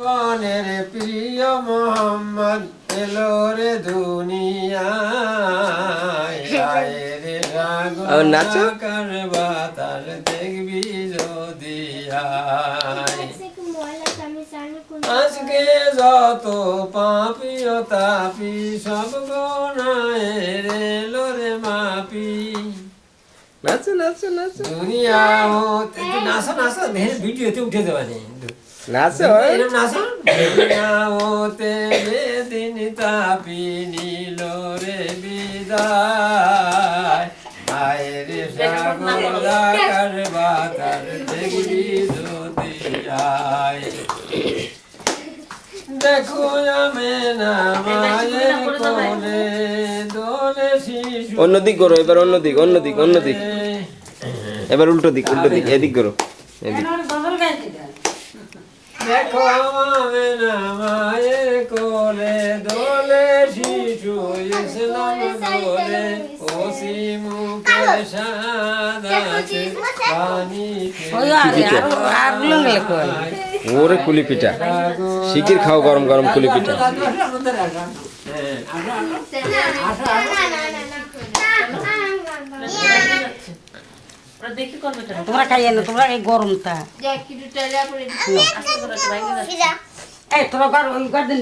মনের প্রিয় মোহাম্মদ এলো রে দুনিয়ায় আয় রে সাগর বাতাস দেখবি যদি আয় আজকে যত পাপি ও তাপি সব গোনায় রে লো রে মাপি নাচো নাচো নাচো দুনিয়া হতে নাচো নাচো ভিডিওতে উঠে দেওয়া যায় নাচো এরকম নাচো দুনিয়া হতে যেদিন তাপি নিল রে বিদায় আয় রে সাগর আকার বাতাস দেখবি যদি আয় দেখো আমেনা মায়ের কোলে দোলে শিশু অন্যদিক করো এবার অন্যদিক অন্যদিক অন্যদিক এবার উল্টো দিক এদিক করো এদিক দেখো আমেনা মায়ের কোলে দোলে শিশু ইসলাম দোলে ওসি মুখে সাদাতে পানিতে ওরে কুলি পিঠা শিকির খাও গরম গরম কুলি পিঠা তোমরা খাইয়ে না তোমরা এই গরমটা এই তোরা ওই গার্ডেন